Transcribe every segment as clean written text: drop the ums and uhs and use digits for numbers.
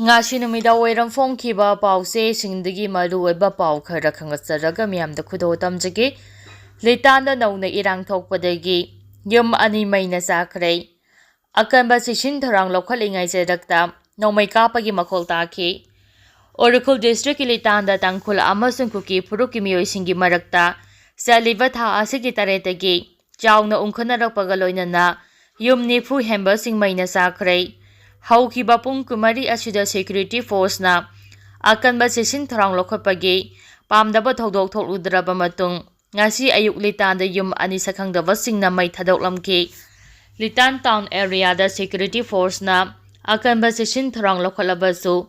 Ngasi numida wairam phongkhiba pause singdagi maruoiba pau khara khangatsaraga miyamda khudo tamjagi Litan da Nouna Erang thokpadagi yum ani meina chakhre Akanba Checksin thourang loukhat-lingai jerakta nomai kapagi makhol taki Oracle District Litan da tangkhul amasung kuki phurukki miyoisingi marakta saliba tha asigi taretagi chauna ungkhanarappaga loinana yum nifu hemba sing meina chakhre Haukiba pung kumari asida security force na Akanba Checksin thourang loukhatpagi pamdaba thodok tholudraba matung ngasi ayuk Litan da yum ani sakhangdaba singna mai thadoklamki Litan town area da security force na Akanba Checksin thourang loukhatlabasu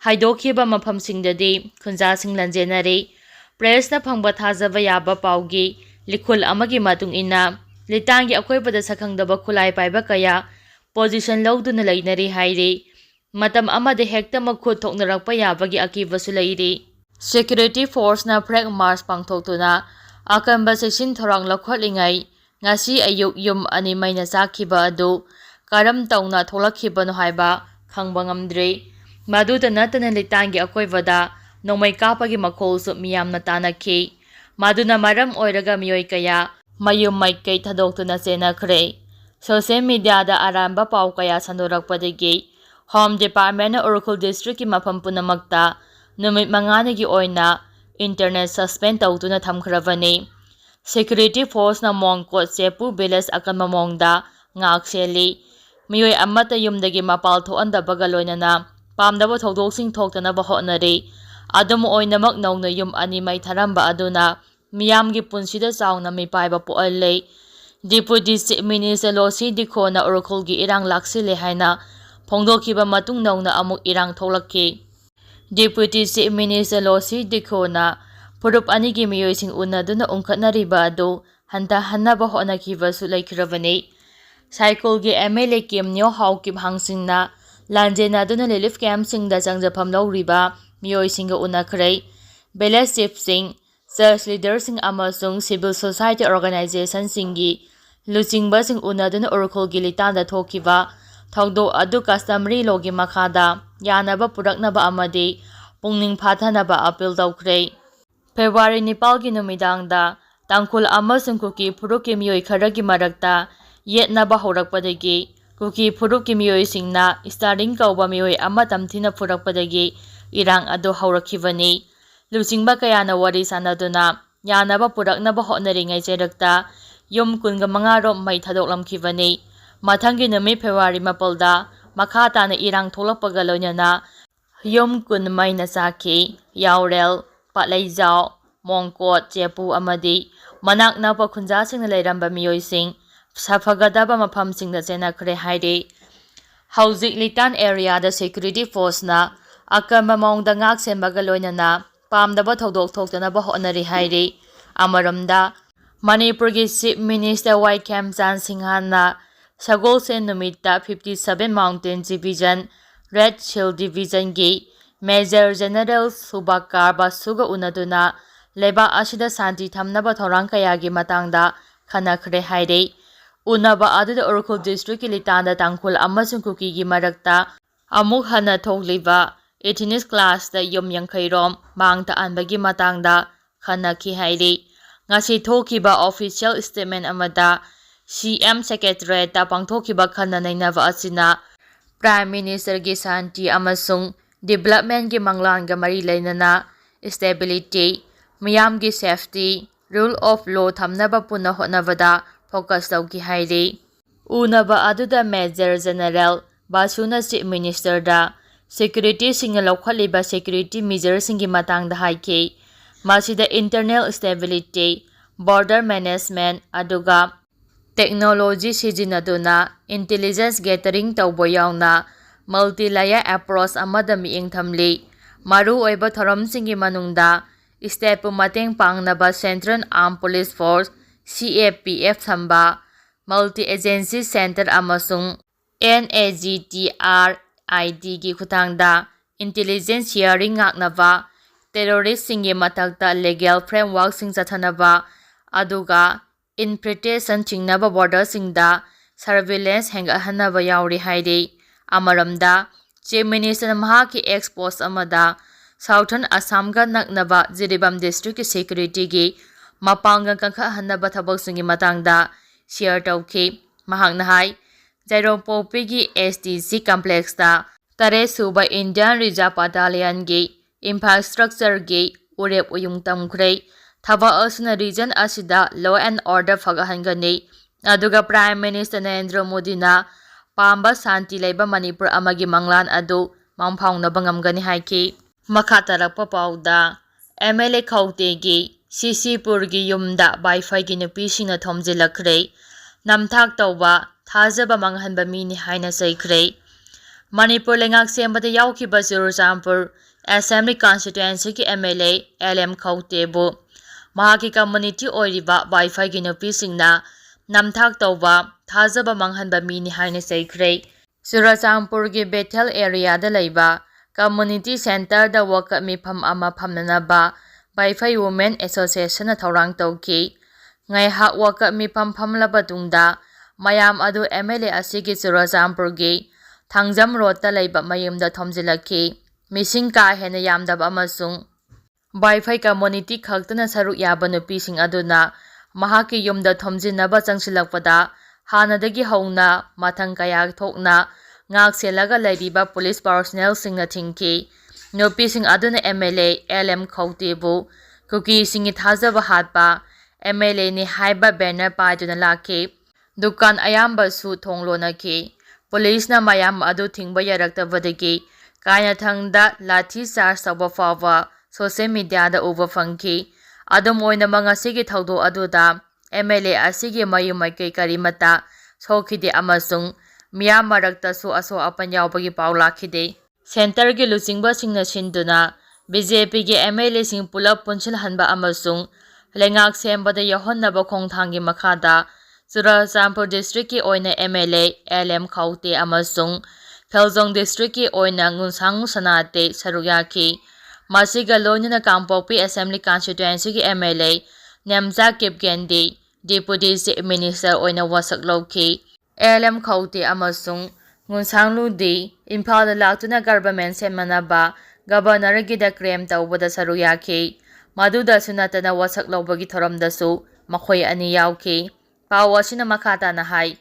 haidokhiba mafamsingdadi khunjasing lanjenari press na phangba thajaba yaba paugi likhul amagi matung ina Litangi akoibada sakhangdaba khulai paiba kaya position lawduna lainari hairi matam amade hekta makhut thoknarakpa yabagi akibasu lairi security force na flag march pangthoktuna Akanba Checksin thourang loukhat-lingai ngasi ayuk yum ani meina chakhiba adu karam tauna tholakhibano haiba khangba ngamdre maduda natana Litangi akoibada nomai kapagi makholsu miyamna tanakhi maduna maram oiraga miyoi kaya mayum maikei thadoktuna chenakhre social media da aramba pau kaya sandorakpadagi Home Department na Oracle District ki mafam punamakta numit manganigi oina internet suspend tawtuna thamkhrabani security force na mongkot sepu village akanba mongda ngakseli miyoi amata yumdagi mapal thoandabaga loinana pamdaba thodok sing thoktanaba hotnari adum oinamak nongna yum ani mai tharamba aduna miyamgi punsida chauna mipaiba poalle Deputy Chief Minister Losi Dikho na Oracle gi irang laksile haina phongdokhiba matung nongna amuk irang tholakki Deputy Chief Minister Losi Dikho na purup ani gi miyoising unaduna ungkhatnariba adu hanta hannaba hotnakhiba su laikhrabani cycle gi MLA Kim Nyo Hawkip hangsingna lanjena duna relief camp singda changjafam lawriba miyoisinga unakhre village chief sing church leaders sing amasung civil society organization singi luchingba sing unaduna Oracle gi Litan da thokiba thogdo adu customary logi makhada yanaba puraknaba amadi pungning phathanaba appeal tawkhre February 9 gi numidang da tangkhul amasung kuki phurukki miyoi kharagi marakta yetnaba horakpadagi kuki phurukki miyoi singna starting kauba miyoi ama tamthina phurakpadagi irang adu haurakibani luchingba kayana wari sanaduna yanaba puraknaba hotnaringai jerakta yum kunga mangaro mai thadoklamkibani mathangi numi February 4 da makha tana irang tholakpaga loinana yum kun meina chakhi yaurel patlaijao mongkot chepu amadi manak napa khunjasingna leiramba miyoising safagadaba mafamsingda chenakhre hairi hauzik Litan area da security force na Akanba mongda ngak sembaga loinana pamdaba thodok thoktanaba hotnari hairi amaramda Manipurgi Chief Minister Waikhem Singhan na Sagolsen numita 57 Mountain Division Red Shield Division gi Major General Subakar Basuga unaduna leba asida santi thamnaba thourang kayagi matangda khanakhre hairi unaba aduda Oracle District ki Litan da tangkhul amasung kuki gi marakta amuk hana thokliba 18th class da yum yangkhairom mangta anbagi matangda khanakhi hairi ngasi thokiba official statement amada CM Secretary ta pangthokiba khana nainaba asina Prime Minister gi santi amasung development gi manglanga mari lainana stability miyam gi safety rule of law thamnaba puna hotnabada focus tawki hairi unaba aduda Major General Basuna Chief Minister da security singa loukhatliba security measures singi matangda haiki masida internal stability border management aduga technology sijinaduna intelligence gathering tawbo yauna multi-layer approach amada miing thamli maru oiba thoram singi manungda state pu mateng pangnaba Central Armed Police Force CAPF thamba multi-agency center amasung NAGTR ID gi khutangda intelligence sharing ngaknaba terrorist singi matakta legal framework sing chathanaba aduga infiltration chingnaba border singda surveillance hengahanaba yauri hairi amaramda Chief Minister mahaki ex-post amada Southern Assam-ga naknaba Jiribam District Security gi mapangga kangkhahanaba thabaksingi matangda share tawki. Mahakna hai Jairopokpi gi STC complex da Tare suba Indian Reserve Battalion gi infrastructure gi urep uyung tamkhre. Thaba asuna region asida law and order phagahangani aduga Prime Minister Narendra Modi na pamba santi leiba Manipur amagi manglan adu mangphaungnaba ngamgani haiki. Makha tarakpa pauda MLA Khaute gi Sisipur gi yumda Wi-Fi gi nupisingna thomjilakre namthak tawba thajaba manghanba mini haina saikre. Manipur lengak sembada yaukiba Churachandpur Assembly Constituency ki MLA LM Khaute bu mahaki community oiriba Wi-Fi gi nupisingna namthak tawba thajaba manghanba mini haina saikre. Churachandpur gi Bethel area da leiba Community Center da waka mifam ama phamnanaba Wi-Fi Women Association na thourang tawki. Ngai hak waka mifam phamlaba tungda mayam adu MLA asigi Churachandpur gi Thangjam Road ta leiba mayumda thomjilaki. Mising ka hena yamdaba amasung Wi-Fi community khaktana saruk yaba nupising aduna mahaki yumda thomjinaba changsilakpada hanadagi hauna mathang kaya thokna ngak selaga laibiba police personnel singna thingki. Nupising aduna MLA LM Khaute bu kuki singi thajaba hatpa MLA ni haiba banner paiduna laki. Dukan ayamba su thonglonaki. Police na mayam adu thingba yaraktabadagi kaina thangda lathi charge tawba fawa social media da uba fangki. Adum oina mga sige thawdo aduda MLA asigi mayum maikay karimata sokhide amasung miyam marakta su aso apan yaubagi pau lakhide. Center gi luchingba singna sinduna BJP gi MLA sing pulap punchil hanba amasung lengak sembada yahonnaba khongthangi makhada Churachandpur district ki oina MLA LM Khaute amasung Khaljong district ki oina Ngunsang Sanate saruyaki. Masiga loinana Kangpokpi Assembly Constituency ki MLA Nemja Kipgendi Deputy Chief Minister oina wasak lawki. LM Khaute amasung Ngunsanglu di Imphal da laktuna government semanaba governor gi da claim tawbada saruyaki. Maduda sunatana wasak lawbagi thoramdasu makhoi ani yauki. Pau asina makhata na hai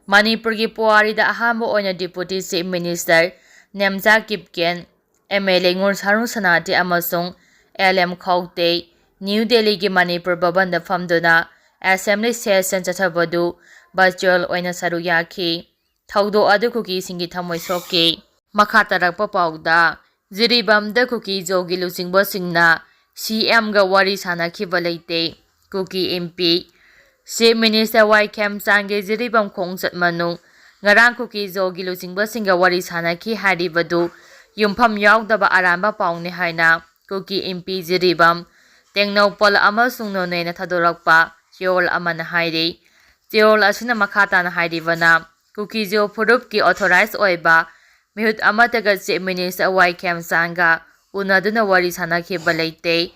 Manipur gi Puwari da ahamba oina Deputy Chief Minister Nemja Kipgen MLA Ngunsang Sanate amasung LM Khaute New Delhi gi Manipur Bhavan da famduna Assembly session chathabadu virtual oina saruyaki. Thawdo adu kuki singi thamoi soki. Makha tarakpa pauda Jiribam da kuki jogi luchingba singna CM ga wari sanakhiba leite. Kuki MP Chief Minister Kem Changge Jiribam khongchat manung ngarang kuki jogi luchingba singa wari sanakhi haribadu yumpham yaudaba aramba pauni haina kuki MP Jiribam Tengnopal amasung nonena thadorakpa Cheol amana hairi. Cheol asina makhata na hairibana kuki jo phurup ki authorized oiba mihut amataga Chief Minister Kem Changga unaduna wari sanakhiba leite.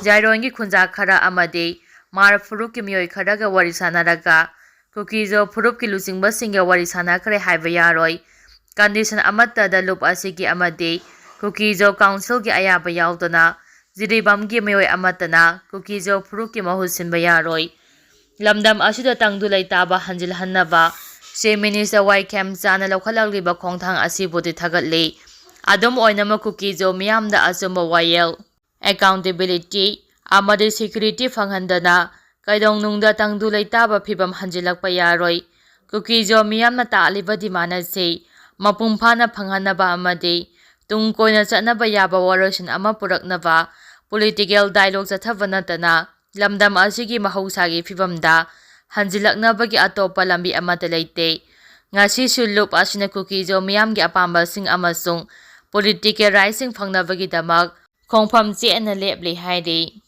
Jairongi khunja khara amadi Mar Furuk ki miyoi kharaga wari sanaraga kuki jo phurup ki luchingba singa wari sanakre haiba yaroi. Condition amata da loop asigi amadi kuki jo council ki ayaba yaudana Jiribam ki miyoi amatana kuki jo phurup ki mahut sinba yaroi. Lamdam asida tangdu laitaba hanjil hannaba Chief Minister Kem Changna lawkhalagliba khongthang asibudi thagatli. Adum oinama kuki jo miyamda achumba wayel accountability amadi security phanghandana kaidongnungda tangdu laitaba phibam hanjilakpa yaroi. Kuki jo miyamna taaliba dimana se mapung phana phanghanaba amadi tungkoina chatnaba yaba waroshin ama puraknaba political dialogue chatthaba natana lamdam asigi mahausagi phibamda hanjilaknabagi atopa lambi amata leite. Ngasi sulup asina kuki jo miyamgi apamba sing amasung political rising phangnabagi damak khongpham che na lepli hairi.